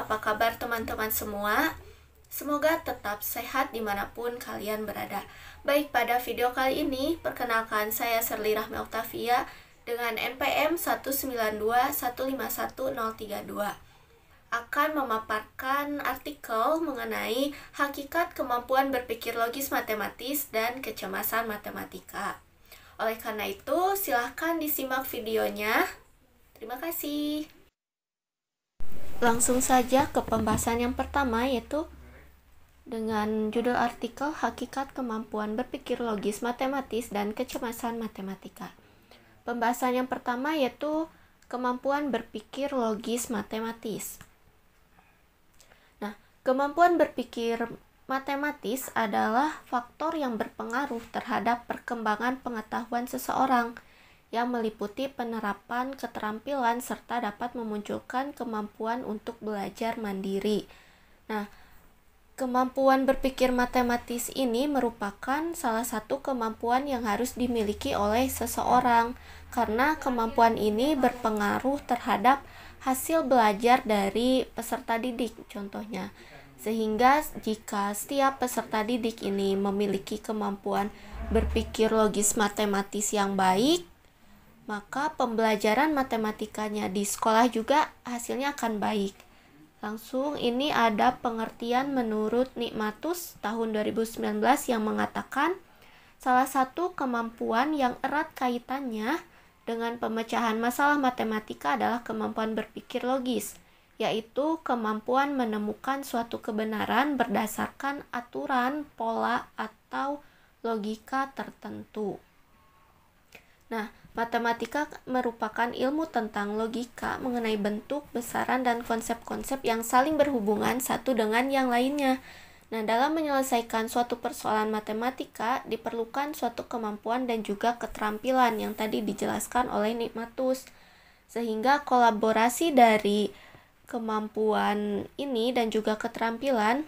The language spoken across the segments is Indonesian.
apa kabar teman-teman semua? Semoga tetap sehat dimanapun kalian berada. Baik, pada video kali ini, perkenalkan saya Serly Rahmi Oktavia dengan NPM 192151032. Akan memaparkan artikel mengenai hakikat kemampuan berpikir logis matematis dan kecemasan matematika. Oleh karena itu, silahkan disimak videonya. Terima kasih. Langsung saja ke pembahasan yang pertama, yaitu dengan judul artikel Hakikat Kemampuan Berpikir Logis Matematis dan Kecemasan Matematika. Pembahasan yang pertama yaitu kemampuan berpikir logis matematis. Nah, kemampuan berpikir matematis adalah faktor yang berpengaruh terhadap perkembangan pengetahuan seseorang, yang meliputi penerapan keterampilan serta dapat memunculkan kemampuan untuk belajar mandiri. Nah, kemampuan berpikir matematis ini merupakan salah satu kemampuan yang harus dimiliki oleh seseorang, karena kemampuan ini berpengaruh terhadap hasil belajar dari peserta didik, contohnya. Sehingga jika setiap peserta didik ini memiliki kemampuan berpikir logis matematis yang baik, maka pembelajaran matematikanya di sekolah juga hasilnya akan baik. Langsung ini ada pengertian menurut Nikmatus tahun 2019 yang mengatakan salah satu kemampuan yang erat kaitannya dengan pemecahan masalah matematika adalah kemampuan berpikir logis, yaitu kemampuan menemukan suatu kebenaran berdasarkan aturan, pola, atau logika tertentu. Nah, matematika merupakan ilmu tentang logika mengenai bentuk, besaran, dan konsep-konsep yang saling berhubungan satu dengan yang lainnya. Nah, dalam menyelesaikan suatu persoalan matematika, diperlukan suatu kemampuan dan juga keterampilan yang tadi dijelaskan oleh Nikmatus. Sehingga kolaborasi dari kemampuan ini dan juga keterampilan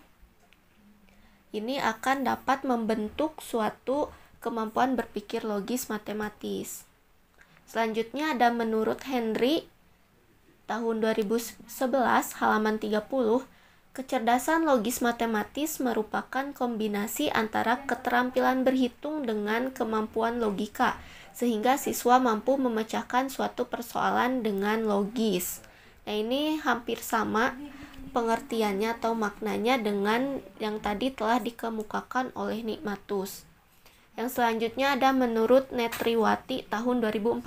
ini akan dapat membentuk suatu kemampuan berpikir logis matematis. Selanjutnya ada menurut Henry tahun 2011 halaman 30, kecerdasan logis matematis merupakan kombinasi antara keterampilan berhitung dengan kemampuan logika, sehingga siswa mampu memecahkan suatu persoalan dengan logis. Nah, ini hampir sama pengertiannya atau maknanya dengan yang tadi telah dikemukakan oleh Nikmatus. Yang selanjutnya ada menurut Netriwati tahun 2014.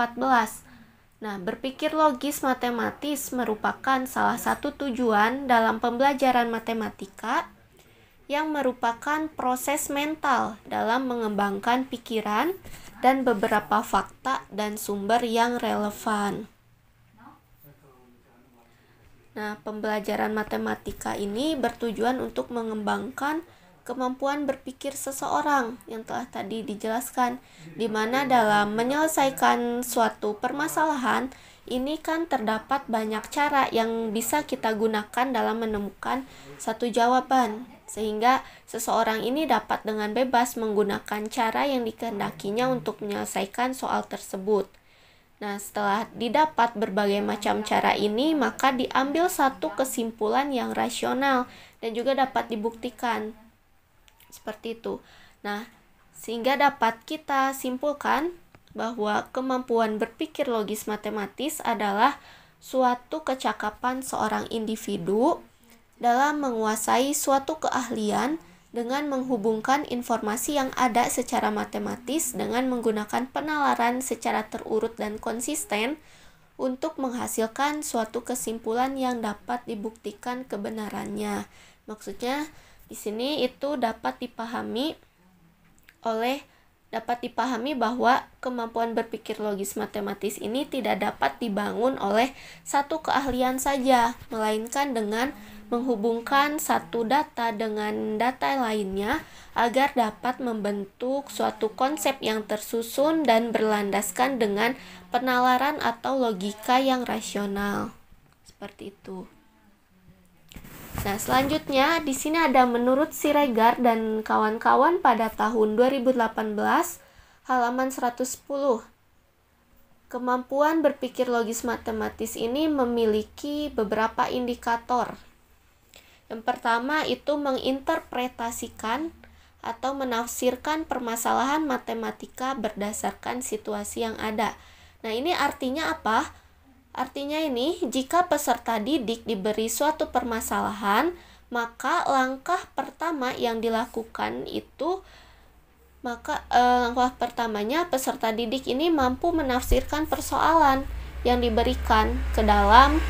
Nah, berpikir logis matematis merupakan salah satu tujuan dalam pembelajaran matematika yang merupakan proses mental dalam mengembangkan pikiran dan beberapa fakta dan sumber yang relevan. Nah, pembelajaran matematika ini bertujuan untuk mengembangkan kemampuan berpikir seseorang yang telah tadi dijelaskan, di mana dalam menyelesaikan suatu permasalahan ini kan terdapat banyak cara yang bisa kita gunakan dalam menemukan satu jawaban, sehingga seseorang ini dapat dengan bebas menggunakan cara yang dikehendakinya untuk menyelesaikan soal tersebut. Nah, setelah didapat berbagai macam cara ini, maka diambil satu kesimpulan yang rasional dan juga dapat dibuktikan. Seperti itu. Nah, sehingga dapat kita simpulkan bahwa kemampuan berpikir logis matematis adalah suatu kecakapan seorang individu dalam menguasai suatu keahlian dengan menghubungkan informasi yang ada secara matematis dengan menggunakan penalaran secara terurut dan konsisten untuk menghasilkan suatu kesimpulan yang dapat dibuktikan kebenarannya. Maksudnya di sini itu dapat dipahami bahwa kemampuan berpikir logis matematis ini tidak dapat dibangun oleh satu keahlian saja, melainkan dengan menghubungkan satu data dengan data lainnya agar dapat membentuk suatu konsep yang tersusun dan berlandaskan dengan penalaran atau logika yang rasional. Seperti itu. Nah, selanjutnya di sini ada menurut Siregar dan kawan-kawan pada tahun 2018 halaman 110. Kemampuan berpikir logis matematis ini memiliki beberapa indikator Yang pertama itu menginterpretasikan atau menafsirkan permasalahan matematika berdasarkan situasi yang ada. Nah, ini artinya apa? Artinya ini, jika peserta didik diberi suatu permasalahan, maka langkah pertama yang dilakukan itu langkah pertamanya peserta didik ini mampu menafsirkan persoalan yang diberikan ke dalam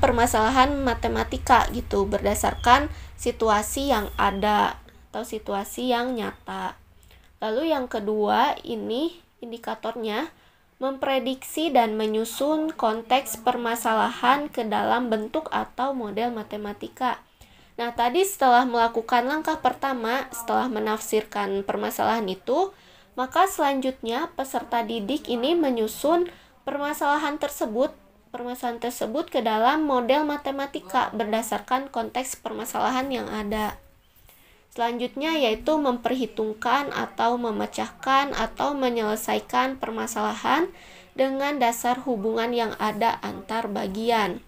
permasalahan matematika gitu, berdasarkan situasi yang ada atau situasi yang nyata. Lalu yang kedua ini indikatornya memprediksi dan menyusun konteks permasalahan ke dalam bentuk atau model matematika. Nah, tadi setelah melakukan langkah pertama, setelah menafsirkan permasalahan itu, maka selanjutnya peserta didik ini menyusun permasalahan tersebut ke dalam model matematika berdasarkan konteks permasalahan yang ada. Selanjutnya yaitu memperhitungkan atau memecahkan atau menyelesaikan permasalahan dengan dasar hubungan yang ada antar bagian.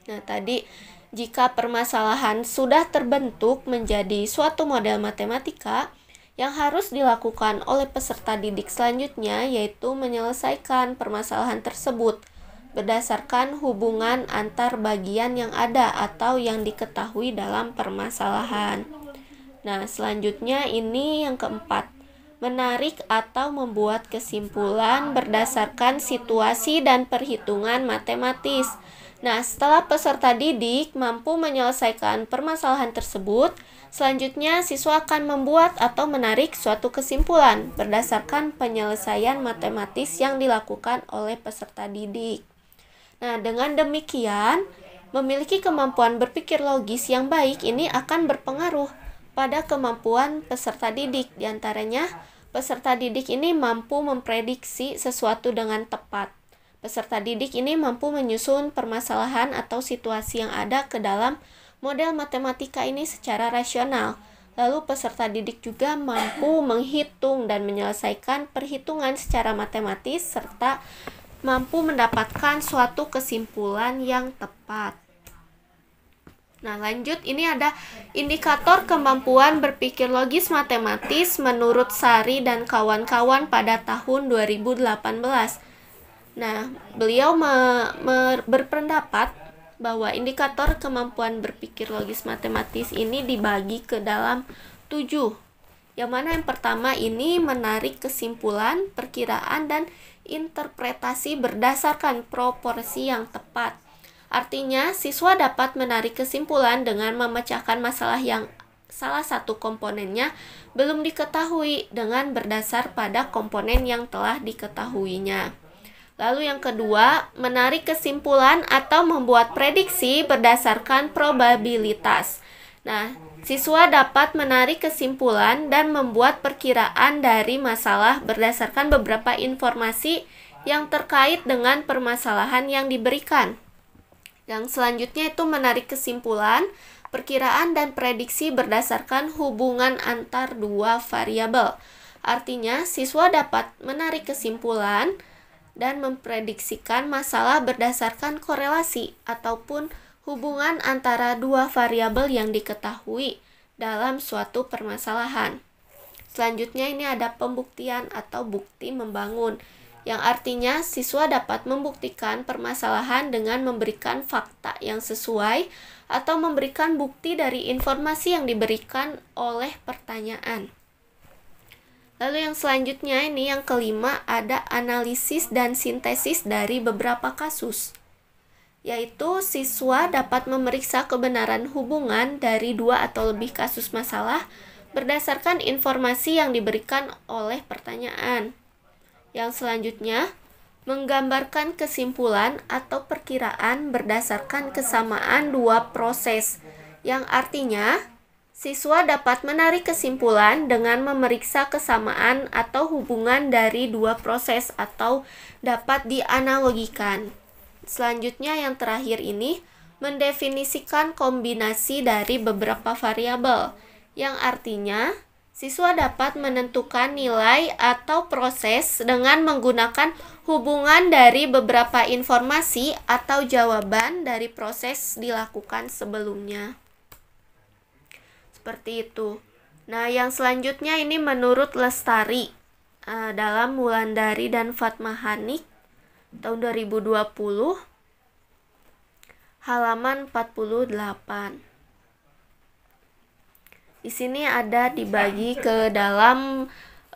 Nah, tadi jika permasalahan sudah terbentuk menjadi suatu model matematika, yang harus dilakukan oleh peserta didik selanjutnya yaitu menyelesaikan permasalahan tersebut berdasarkan hubungan antar bagian yang ada atau yang diketahui dalam permasalahan. Nah, selanjutnya ini yang keempat, menarik atau membuat kesimpulan berdasarkan situasi dan perhitungan matematis. Nah, setelah peserta didik mampu menyelesaikan permasalahan tersebut, selanjutnya siswa akan membuat atau menarik suatu kesimpulan berdasarkan penyelesaian matematis yang dilakukan oleh peserta didik. Nah, dengan demikian, memiliki kemampuan berpikir logis yang baik ini akan berpengaruh pada kemampuan peserta didik. Di antaranya, peserta didik ini mampu memprediksi sesuatu dengan tepat. Peserta didik ini mampu menyusun permasalahan atau situasi yang ada ke dalam model matematika ini secara rasional. Lalu peserta didik juga mampu menghitung dan menyelesaikan perhitungan secara matematis serta mampu mendapatkan suatu kesimpulan yang tepat. Nah, lanjut, ini ada indikator kemampuan berpikir logis matematis menurut Sari dan kawan-kawan pada tahun 2018. Nah, beliau berpendapat bahwa indikator kemampuan berpikir logis matematis ini dibagi ke dalam 7. Yang mana yang pertama ini menarik kesimpulan, perkiraan, dan interpretasi berdasarkan proporsi yang tepat. Artinya, siswa dapat menarik kesimpulan dengan memecahkan masalah yang salah satu komponennya belum diketahui dengan berdasar pada komponen yang telah diketahuinya. Lalu yang kedua, menarik kesimpulan atau membuat prediksi berdasarkan probabilitas. Nah, siswa dapat menarik kesimpulan dan membuat perkiraan dari masalah berdasarkan beberapa informasi yang terkait dengan permasalahan yang diberikan. Yang selanjutnya itu menarik kesimpulan, perkiraan, dan prediksi berdasarkan hubungan antar dua variabel. Artinya, siswa dapat menarik kesimpulan dan memprediksikan masalah berdasarkan korelasi ataupun hubungan antara dua variabel yang diketahui dalam suatu permasalahan. Selanjutnya ini ada pembuktian atau bukti membangun, yang artinya siswa dapat membuktikan permasalahan dengan memberikan fakta yang sesuai atau memberikan bukti dari informasi yang diberikan oleh pertanyaan. Lalu yang selanjutnya ini yang kelima ada analisis dan sintesis dari beberapa kasus, yaitu siswa dapat memeriksa kebenaran hubungan dari 2 atau lebih kasus masalah berdasarkan informasi yang diberikan oleh pertanyaan. Yang selanjutnya, menggambarkan kesimpulan atau perkiraan berdasarkan kesamaan dua proses, yang artinya siswa dapat menarik kesimpulan dengan memeriksa kesamaan atau hubungan dari dua proses atau dapat dianalogikan. Selanjutnya yang terakhir ini, mendefinisikan kombinasi dari beberapa variabel, yang artinya Siswa dapat menentukan nilai atau proses dengan menggunakan hubungan dari beberapa informasi atau jawaban dari proses dilakukan sebelumnya. Seperti itu. Nah, yang selanjutnya ini menurut Lestari dalam Wulandari dan Fatmahanik tahun 2020 halaman 48. Di sini ada dibagi ke dalam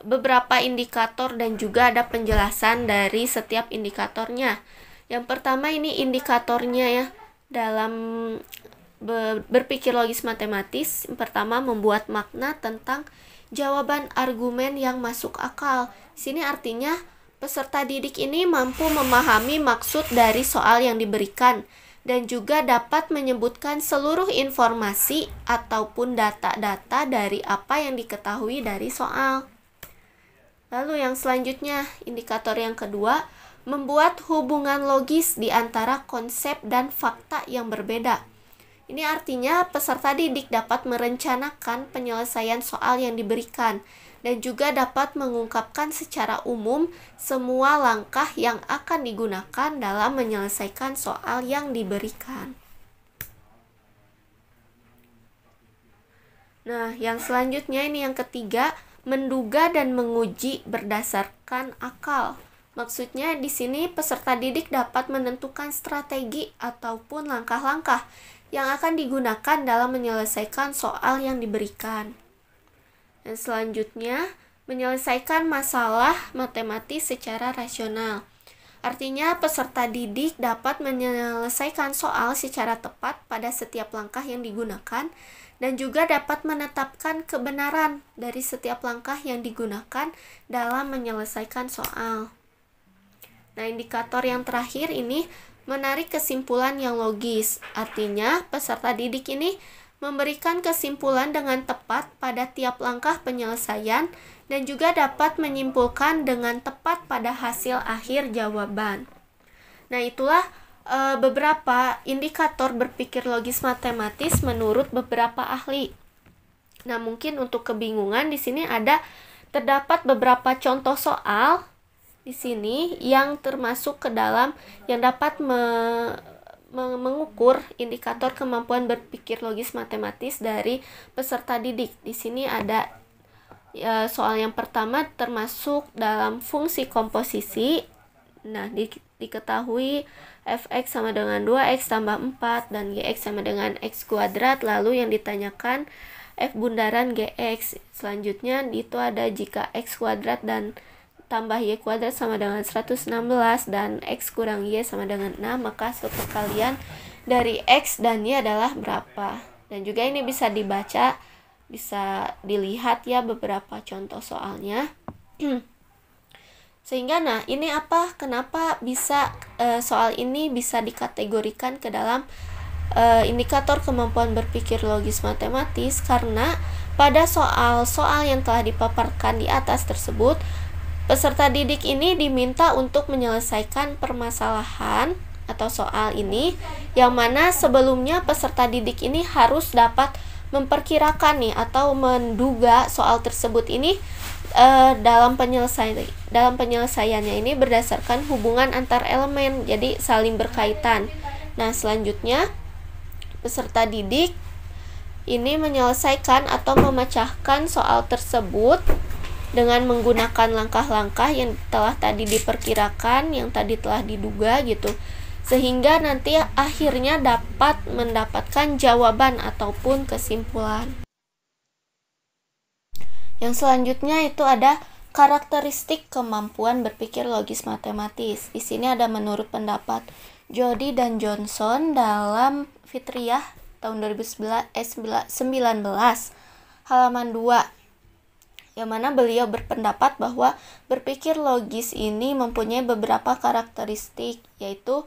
beberapa indikator dan juga ada penjelasan dari setiap indikatornya. Yang pertama ini indikatornya ya. Dalam berpikir logis matematis, yang pertama membuat makna tentang jawaban argumen yang masuk akal. Di sini artinya peserta didik ini mampu memahami maksud dari soal yang diberikan dan juga dapat menyebutkan seluruh informasi ataupun data-data dari apa yang diketahui dari soal. Lalu yang selanjutnya, indikator yang kedua, membuat hubungan logis di antara konsep dan fakta yang berbeda. Ini artinya peserta didik dapat merencanakan penyelesaian soal yang diberikan dan juga dapat mengungkapkan secara umum semua langkah yang akan digunakan dalam menyelesaikan soal yang diberikan. Nah, yang selanjutnya ini yang ketiga, menduga dan menguji berdasarkan akal. Maksudnya di sini peserta didik dapat menentukan strategi ataupun langkah-langkah yang akan digunakan dalam menyelesaikan soal yang diberikan. Dan selanjutnya, menyelesaikan masalah matematis secara rasional. Artinya, peserta didik dapat menyelesaikan soal secara tepat pada setiap langkah yang digunakan dan juga dapat menetapkan kebenaran dari setiap langkah yang digunakan dalam menyelesaikan soal. Nah, indikator yang terakhir ini menarik kesimpulan yang logis. Artinya, peserta didik ini memberikan kesimpulan dengan tepat pada tiap langkah penyelesaian dan juga dapat menyimpulkan dengan tepat pada hasil akhir jawaban. Nah, itulah beberapa indikator berpikir logis matematis menurut beberapa ahli. Nah, mungkin untuk kebingungan di sini terdapat beberapa contoh soal di sini yang termasuk ke dalam yang dapat mengukur indikator kemampuan berpikir logis matematis dari peserta didik. Di sini ada soal yang pertama termasuk dalam fungsi komposisi. Nah, diketahui fx sama dengan 2x tambah 4 dan gx sama dengan x kuadrat. Lalu yang ditanyakan f bundaran gx. Selanjutnya itu ada jika x kuadrat dan tambah y kuadrat sama dengan 116 dan x kurang y sama dengan 6, maka hasil perkalian dari x dan y adalah berapa. Dan juga ini bisa dibaca, bisa dilihat ya beberapa contoh soalnya. Sehingga ini kenapa bisa soal ini bisa dikategorikan ke dalam indikator kemampuan berpikir logis matematis, karena pada soal-soal yang telah dipaparkan di atas tersebut, peserta didik ini diminta untuk menyelesaikan permasalahan atau soal ini, yang mana sebelumnya peserta didik ini harus dapat memperkirakan atau menduga soal tersebut ini dalam penyelesaiannya ini berdasarkan hubungan antar elemen, jadi saling berkaitan. Nah, selanjutnya peserta didik ini menyelesaikan atau memecahkan soal tersebut dengan menggunakan langkah-langkah yang telah tadi diperkirakan, yang tadi telah diduga gitu, sehingga nanti akhirnya dapat mendapatkan jawaban ataupun kesimpulan. Yang selanjutnya itu ada karakteristik kemampuan berpikir logis matematis. Di sini ada menurut pendapat Jody dan Johnson dalam Fitriyah tahun 2019 halaman 2. Yang mana beliau berpendapat bahwa berpikir logis ini mempunyai beberapa karakteristik, yaitu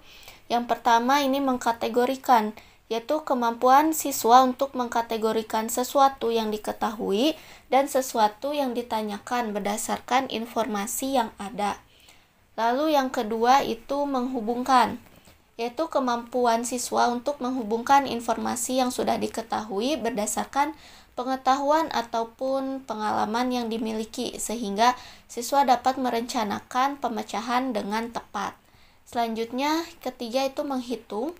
yang pertama ini mengkategorikan, yaitu kemampuan siswa untuk mengkategorikan sesuatu yang diketahui dan sesuatu yang ditanyakan berdasarkan informasi yang ada. Lalu yang kedua itu menghubungkan, yaitu kemampuan siswa untuk menghubungkan informasi yang sudah diketahui berdasarkan pengetahuan ataupun pengalaman yang dimiliki sehingga siswa dapat merencanakan pemecahan dengan tepat. Selanjutnya, ketiga itu menghitung,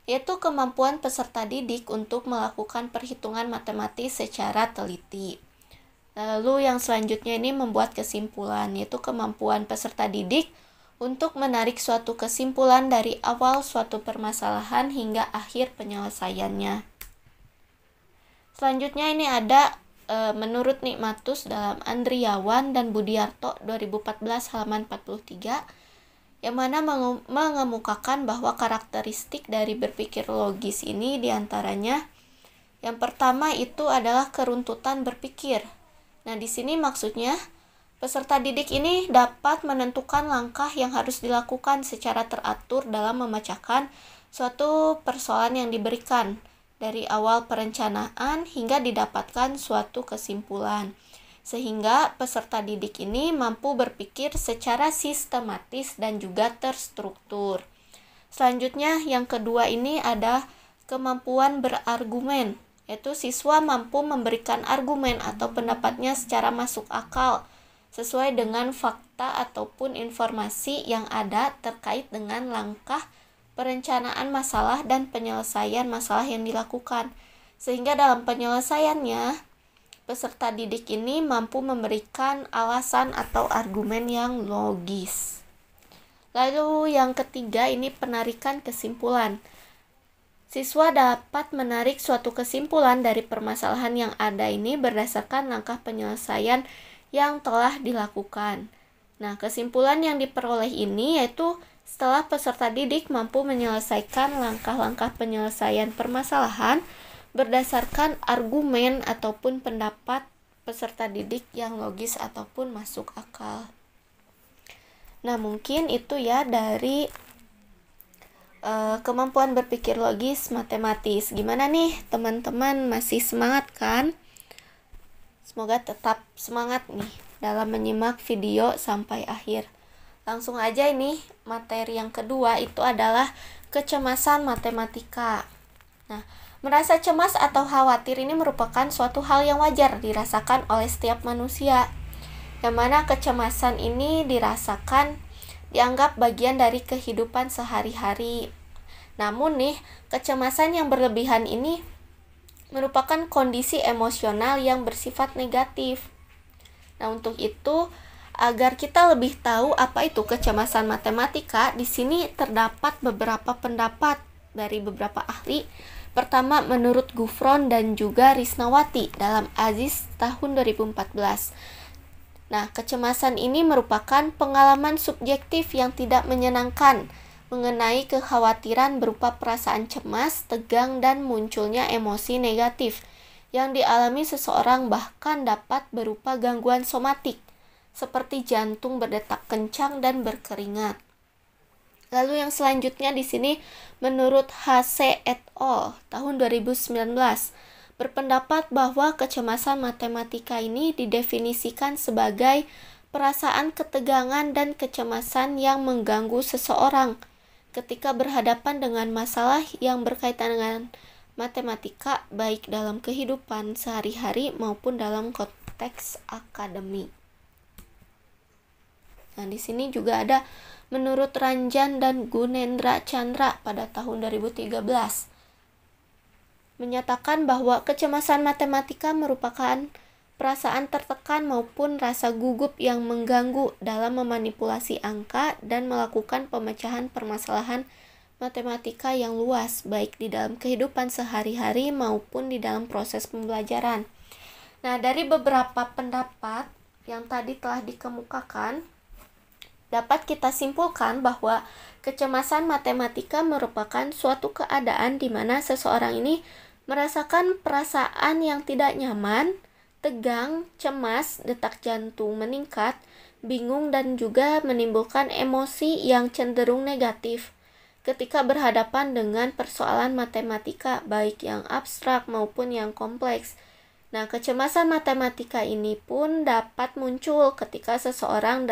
yaitu kemampuan peserta didik untuk melakukan perhitungan matematis secara teliti. Lalu yang selanjutnya ini membuat kesimpulan, yaitu kemampuan peserta didik untuk menarik suatu kesimpulan dari awal suatu permasalahan hingga akhir penyelesaiannya. Selanjutnya ini ada menurut Nikmatus dalam Andriawan dan Budiarto 2014 halaman 43, yang mana mengemukakan bahwa karakteristik dari berpikir logis ini diantaranya yang pertama itu adalah keruntutan berpikir. Nah, di sini maksudnya peserta didik ini dapat menentukan langkah yang harus dilakukan secara teratur dalam memecahkan suatu persoalan yang diberikan dari awal perencanaan hingga didapatkan suatu kesimpulan. Sehingga peserta didik ini mampu berpikir secara sistematis dan juga terstruktur. Selanjutnya yang kedua ini ada kemampuan berargumen, yaitu siswa mampu memberikan argumen atau pendapatnya secara masuk akal sesuai dengan fakta ataupun informasi yang ada terkait dengan langkah perencanaan masalah dan penyelesaian masalah yang dilakukan. Sehingga dalam penyelesaiannya peserta didik ini mampu memberikan alasan atau argumen yang logis. Lalu yang ketiga ini penarikan kesimpulan. Siswa dapat menarik suatu kesimpulan dari permasalahan yang ada ini berdasarkan langkah penyelesaian yang telah dilakukan. Nah, kesimpulan yang diperoleh ini yaitu setelah peserta didik mampu menyelesaikan langkah-langkah penyelesaian permasalahan berdasarkan argumen ataupun pendapat peserta didik yang logis ataupun masuk akal. Nah, mungkin itu ya dari kemampuan berpikir logis matematis. Gimana nih teman-teman, masih semangat kan? Semoga tetap semangat nih dalam menyimak video sampai akhir. Langsung aja ini materi yang kedua itu adalah kecemasan matematika. Nah, merasa cemas atau khawatir ini merupakan suatu hal yang wajar dirasakan oleh setiap manusia. Yang mana kecemasan ini dianggap bagian dari kehidupan sehari-hari. Namun nih, kecemasan yang berlebihan ini merupakan kondisi emosional yang bersifat negatif. Nah, untuk itu, agar kita lebih tahu apa itu kecemasan matematika, di sini terdapat beberapa pendapat dari beberapa ahli. Pertama, menurut Gufron dan juga Risnawati dalam Aziz tahun 2014. Nah, kecemasan ini merupakan pengalaman subjektif yang tidak menyenangkan mengenai kekhawatiran berupa perasaan cemas, tegang, dan munculnya emosi negatif yang dialami seseorang, bahkan dapat berupa gangguan somatik seperti jantung berdetak kencang dan berkeringat. Lalu yang selanjutnya di sini menurut H.C. et al. Tahun 2019 berpendapat bahwa kecemasan matematika ini didefinisikan sebagai perasaan ketegangan dan kecemasan yang mengganggu seseorang ketika berhadapan dengan masalah yang berkaitan dengan matematika, baik dalam kehidupan sehari-hari maupun dalam konteks akademik. Nah, di sini juga ada menurut Ranjan dan Gunendra Chandra pada tahun 2013 menyatakan bahwa kecemasan matematika merupakan perasaan tertekan maupun rasa gugup yang mengganggu dalam memanipulasi angka dan melakukan pemecahan permasalahan matematika yang luas, baik di dalam kehidupan sehari-hari maupun di dalam proses pembelajaran. Nah, dari beberapa pendapat yang tadi telah dikemukakan, dapat kita simpulkan bahwa kecemasan matematika merupakan suatu keadaan di mana seseorang ini merasakan perasaan yang tidak nyaman, tegang, cemas, detak jantung meningkat, bingung, dan juga menimbulkan emosi yang cenderung negatif ketika berhadapan dengan persoalan matematika, baik yang abstrak maupun yang kompleks. Nah, kecemasan matematika ini pun dapat muncul ketika seseorang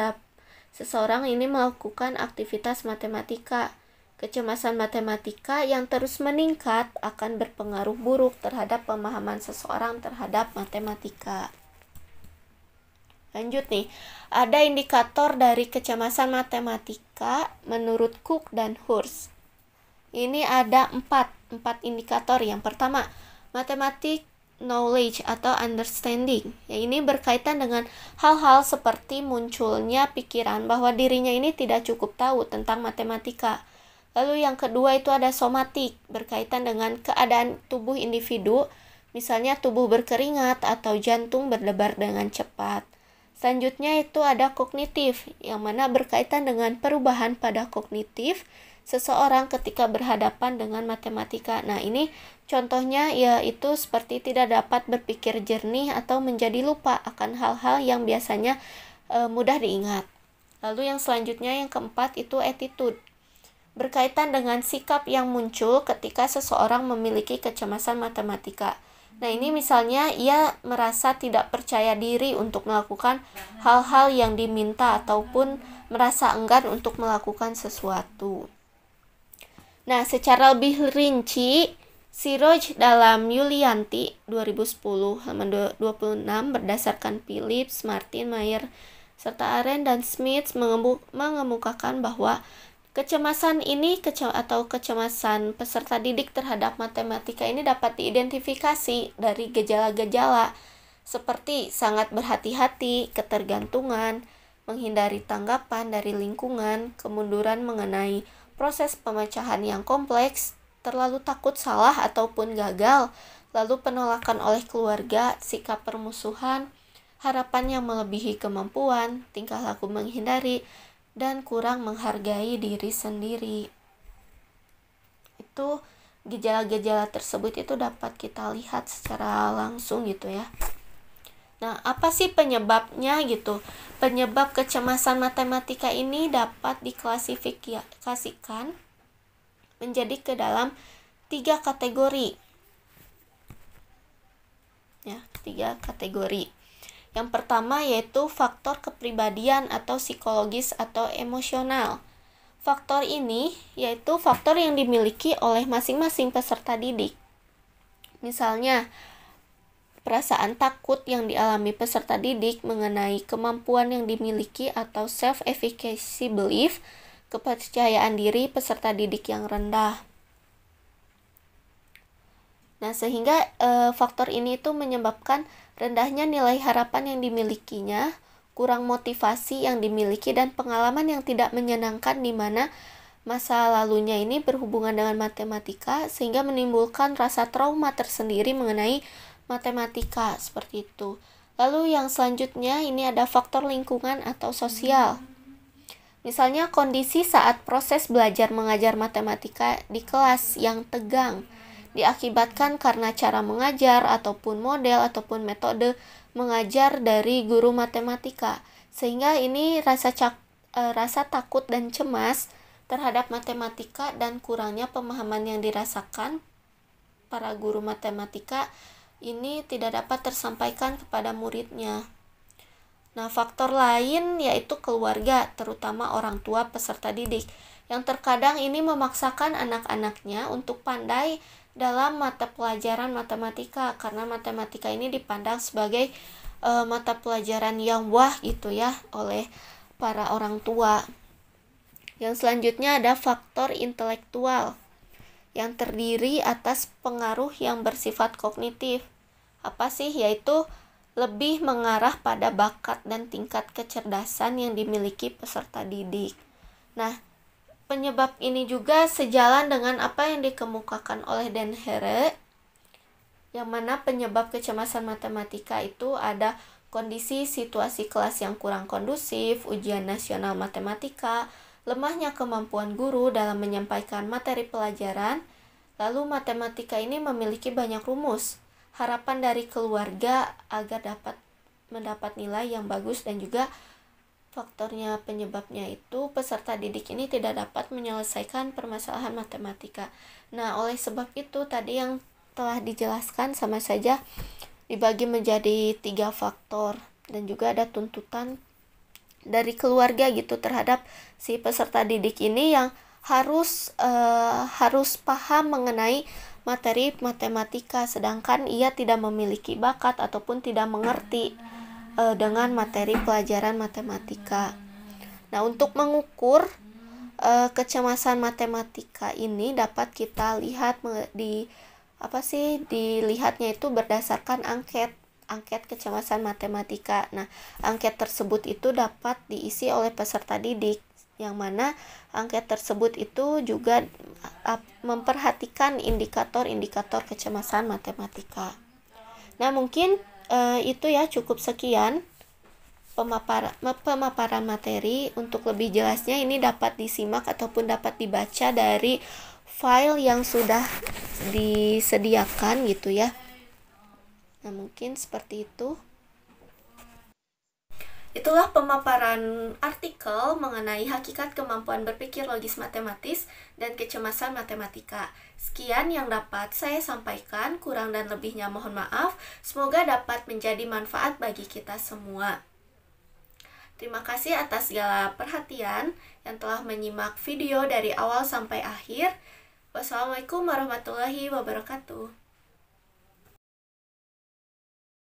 ini melakukan aktivitas matematika Kecemasan matematika yang terus meningkat akan berpengaruh buruk terhadap pemahaman seseorang terhadap matematika. Lanjut nih, ada indikator dari kecemasan matematika menurut Cook dan Hurst. Ini ada empat indikator. Yang pertama, mathematic knowledge atau understanding. Ini berkaitan dengan hal-hal seperti munculnya pikiran bahwa dirinya ini tidak cukup tahu tentang matematika. Lalu yang kedua itu ada somatik, berkaitan dengan keadaan tubuh individu, misalnya tubuh berkeringat atau jantung berdebar dengan cepat. Selanjutnya itu ada kognitif, yang mana berkaitan dengan perubahan pada kognitif seseorang ketika berhadapan dengan matematika. Nah, ini contohnya yaitu seperti tidak dapat berpikir jernih atau menjadi lupa akan hal-hal yang biasanya mudah diingat. Lalu yang selanjutnya, yang keempat itu attitude, berkaitan dengan sikap yang muncul ketika seseorang memiliki kecemasan matematika. Nah, ini misalnya ia merasa tidak percaya diri untuk melakukan hal-hal yang diminta ataupun merasa enggan untuk melakukan sesuatu. Nah, secara lebih rinci, Siroj dalam Yulianti 2010 halaman 26 berdasarkan Phillips, Martin, Mayer, serta Arendt dan Smith mengemukakan bahwa kecemasan ini atau kecemasan peserta didik terhadap matematika ini dapat diidentifikasi dari gejala-gejala seperti sangat berhati-hati, ketergantungan, menghindari tanggapan dari lingkungan, kemunduran mengenai proses pemecahan yang kompleks, terlalu takut salah ataupun gagal, lalu penolakan oleh keluarga, sikap permusuhan, harapan yang melebihi kemampuan, tingkah laku menghindari, dan kurang menghargai diri sendiri. Itu gejala-gejala tersebut itu dapat kita lihat secara langsung gitu ya. Nah, apa sih penyebabnya gitu? Penyebab kecemasan matematika ini dapat diklasifikasikan menjadi ke dalam 3 kategori. Ya, 3 kategori. Yang pertama yaitu faktor kepribadian atau psikologis atau emosional. Faktor ini yaitu faktor yang dimiliki oleh masing-masing peserta didik. Misalnya, perasaan takut yang dialami peserta didik mengenai kemampuan yang dimiliki atau self-efficacy belief, kepercayaan diri peserta didik yang rendah. Nah, sehingga faktor ini itu menyebabkan rendahnya nilai harapan yang dimilikinya, kurang motivasi yang dimiliki, dan pengalaman yang tidak menyenangkan di mana masa lalunya ini berhubungan dengan matematika sehingga menimbulkan rasa trauma tersendiri mengenai matematika seperti itu. Lalu yang selanjutnya ini ada faktor lingkungan atau sosial. Misalnya kondisi saat proses belajar mengajar matematika di kelas yang tegang diakibatkan karena cara mengajar ataupun model ataupun metode mengajar dari guru matematika, sehingga ini rasa takut dan cemas terhadap matematika dan kurangnya pemahaman yang dirasakan para guru matematika ini tidak dapat tersampaikan kepada muridnya. Nah, faktor lain yaitu keluarga, terutama orang tua peserta didik, yang terkadang ini memaksakan anak-anaknya untuk pandai dalam mata pelajaran matematika, karena matematika ini dipandang sebagai mata pelajaran yang wah gitu ya oleh para orang tua. Yang selanjutnya ada faktor intelektual yang terdiri atas pengaruh yang bersifat kognitif. Apa sih? Yaitu lebih mengarah pada bakat dan tingkat kecerdasan yang dimiliki peserta didik. Nah, penyebab ini juga sejalan dengan apa yang dikemukakan oleh Dan Here, yang mana penyebab kecemasan matematika itu ada kondisi situasi kelas yang kurang kondusif, ujian nasional matematika, lemahnya kemampuan guru dalam menyampaikan materi pelajaran, lalu matematika ini memiliki banyak rumus, harapan dari keluarga agar dapat mendapat nilai yang bagus, dan juga faktornya penyebabnya itu peserta didik ini tidak dapat menyelesaikan permasalahan matematika. Nah, oleh sebab itu tadi yang telah dijelaskan sama saja dibagi menjadi 3 faktor, dan juga ada tuntutan dari keluarga gitu terhadap si peserta didik ini yang harus paham mengenai materi matematika, sedangkan ia tidak memiliki bakat ataupun tidak mengerti dengan materi pelajaran matematika. Nah, untuk mengukur kecemasan matematika ini dapat kita lihat dilihatnya itu berdasarkan angket kecemasan matematika. Nah, angket tersebut itu dapat diisi oleh peserta didik, yang mana angket tersebut itu juga memperhatikan indikator-indikator kecemasan matematika. Nah, mungkin itu ya, cukup sekian pemaparan materi. Untuk lebih jelasnya ini dapat disimak ataupun dapat dibaca dari file yang sudah disediakan gitu ya. Nah, mungkin seperti itu. Itulah pemaparan artikel mengenai hakikat kemampuan berpikir logis matematis dan kecemasan matematika. Sekian yang dapat saya sampaikan, kurang dan lebihnya mohon maaf. Semoga dapat menjadi manfaat bagi kita semua. Terima kasih atas segala perhatian yang telah menyimak video dari awal sampai akhir. Wassalamualaikum warahmatullahi wabarakatuh.